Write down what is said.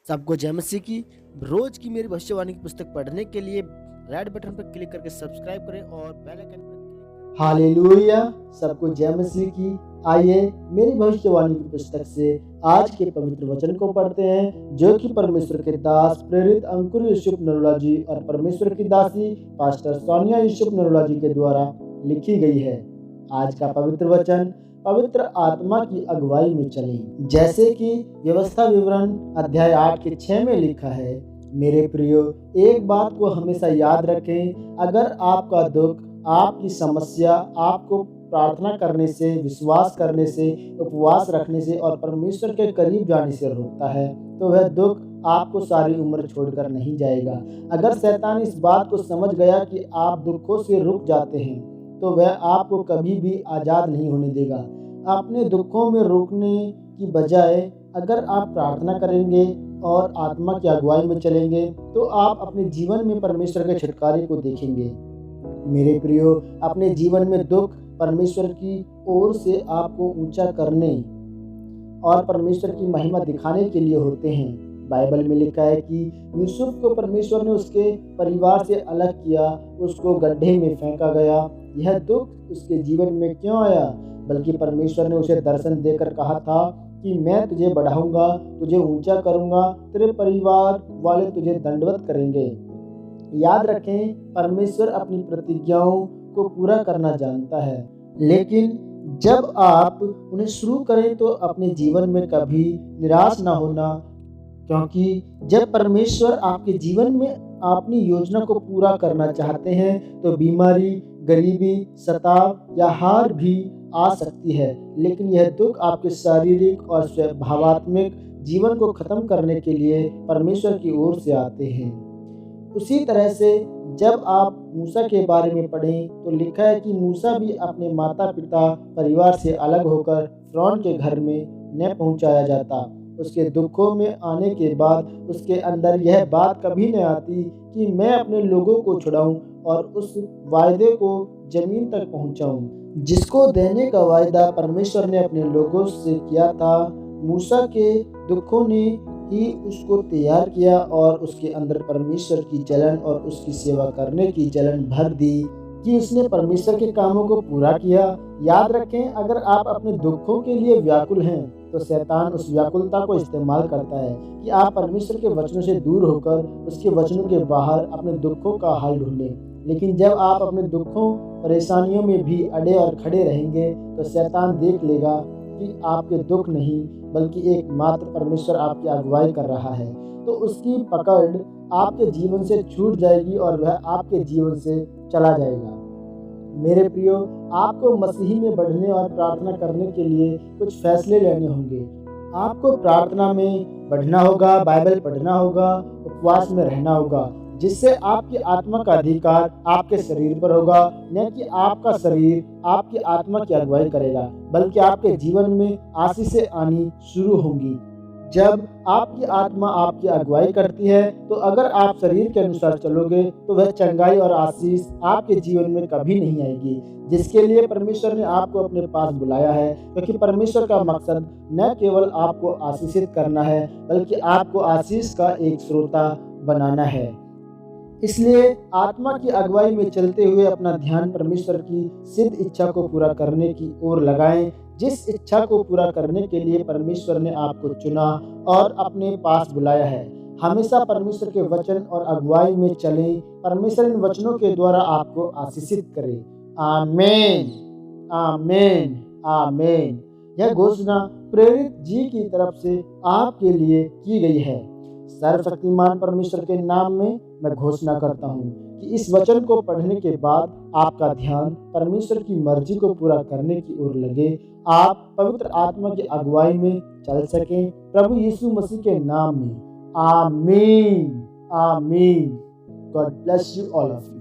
सबको जय मसीह की। रोज की मेरी भविष्यवाणी की पुस्तक पढ़ने के लिए रेड बटन पर क्लिक करके सब्सक्राइब करें और बेल आइकन पर क्लिक करें। हालेलुया, सबको जय मसीह की। आइए मेरी भविष्यवाणी की पुस्तक से आज के पवित्र वचन को पढ़ते हैं, जो कि परमेश्वर के दास प्रेरित अंकुर यूसुफ नरोला जी और परमेश्वर की दासी पास्टर सोनिया यूसुफ नरोला जी के द्वारा लिखी गई है। आज का पवित्र वचन, पवित्र आत्मा की अगुवाई में चलें, जैसे कि व्यवस्था विवरण अध्याय 8 के 6 में लिखा है। मेरे प्रियो, एक बात को हमेशा याद रखें, अगर आपका दुख, आपकी समस्या आपको प्रार्थना करने से, विश्वास करने से, उपवास रखने से और परमेश्वर के करीब जाने से रोकता है, तो वह दुख आपको सारी उम्र छोड़कर नहीं जाएगा। अगर शैतान इस बात को समझ गया कि आप दुखों से रुक जाते हैं, तो वह आपको कभी भी आज़ाद नहीं होने देगा। अपने दुखों में रोकने की बजाय अगर आप प्रार्थना करेंगे और आत्मा की अगुवाई में चलेंगे, तो आप अपने जीवन में परमेश्वर के छुटकारे को देखेंगे। मेरे प्रियो, अपने जीवन में दुख परमेश्वर की ओर से आपको ऊंचा करने और परमेश्वर की महिमा दिखाने के लिए होते हैं। बाइबल में लिखा है कि यूसुफ को परमेश्वर ने उसके परिवार से अलग किया, उसको गड्ढे में फेंका गया। यह दुख उसके जीवन में क्यों आया? बल्कि परमेश्वर ने उसे दर्शन देकर कहा था कि मैं तुझे बढ़ाऊंगा, तुझे ऊंचा करूंगा, तेरे परिवार वाले तुझे दंडवत करेंगे। याद रखें, परमेश्वर अपनी प्रतिज्ञाओं को पूरा करना जानता है, लेकिन जब आप उन्हें शुरू करें तो अपने जीवन में कभी निराश ना होना, क्योंकि जब परमेश्वर आपके जीवन में अपनी योजना को पूरा करना चाहते हैं तो बीमारी, गरीबी, सताव या हार भी आ सकती है, लेकिन यह दुख आपके शारीरिक और भावात्मक जीवन को खत्म करने के लिए परमेश्वर की ओर से आते हैं। उसी तरह से जब आप मूसा के बारे में पढ़ें तो लिखा है कि मूसा भी अपने माता पिता परिवार से अलग होकर फ़िरौन के घर में न पहुंचाया जाता। उसके दुखों में आने के बाद उसके अंदर यह बात कभी न आती कि मैं अपने लोगों को छुड़ाऊं और उस वायदे को जमीन तक पहुंचाऊं, जिसको देने का वायदा परमेश्वर ने अपने लोगों से किया था। मूसा के दुखों ने ही उसको तैयार किया और उसके अंदर परमेश्वर की जलन और उसकी सेवा करने की जलन भर दी कि उसने परमेश्वर के कामों को पूरा किया। याद रखें, अगर आप अपने दुखों के लिए व्याकुल हैं तो शैतान उस व्याकुलता को इस्तेमाल करता है कि आप परमेश्वर के वचनों से दूर होकर उसके वचनों के बाहर अपने दुखों का हल ढूंढें। लेकिन जब आप अपने दुखों, परेशानियों में भी अड़े और खड़े रहेंगे तो शैतान देख लेगा कि आपके दुख नहीं बल्कि एकमात्र परमेश्वर आपकी अगुवाई कर रहा है, तो उसकी पकड़ आपके जीवन से छूट जाएगी और वह आपके जीवन से चला जाएगा। मेरे प्रियो, आपको मसीह में बढ़ने और प्रार्थना करने के लिए कुछ फैसले लेने होंगे। आपको प्रार्थना में बढ़ना होगा, बाइबल पढ़ना होगा, उपवास में रहना होगा, जिससे आपकी आत्मा का अधिकार आपके शरीर पर होगा, न कि आपका शरीर आपकी आत्मा की अगुवाई करेगा, बल्कि आपके जीवन में आशीषें आनी शुरू होंगी। जब आपकी आत्मा आपकी अगुवाई करती है, तो अगर आप शरीर के अनुसार चलोगे तो वह चंगाई और आशीष आपके जीवन में कभी नहीं आएगी, जिसके लिए परमेश्वर ने आपको अपने पास बुलाया है। क्योंकि परमेश्वर का मकसद न केवल आपको आशीषित करना है, बल्कि आपको आशीष का एक श्रोता बनाना है। इसलिए आत्मा की अगुवाई में चलते हुए अपना ध्यान परमेश्वर की सिद्ध इच्छा को पूरा करने की ओर लगाएं, जिस इच्छा को पूरा करने के लिए परमेश्वर ने आपको चुना और अपने पास बुलाया है। हमेशा परमेश्वर के वचन और अगुवाई में चलें। परमेश्वर इन वचनों के द्वारा आपको आशीषित करे। आमीन, आमीन, आमीन। यह घोषणा प्रेरित जी की तरफ से आपके लिए की गई है। सर्वशक्तिमान परमेश्वर के नाम में मैं घोषणा करता हूँ कि इस वचन को पढ़ने के बाद आपका ध्यान परमेश्वर की मर्जी को पूरा करने की ओर लगे, आप पवित्र आत्मा की अगुवाई में चल सकें। प्रभु यीशु मसीह के नाम में आमीन, आमीन। God bless you all of you.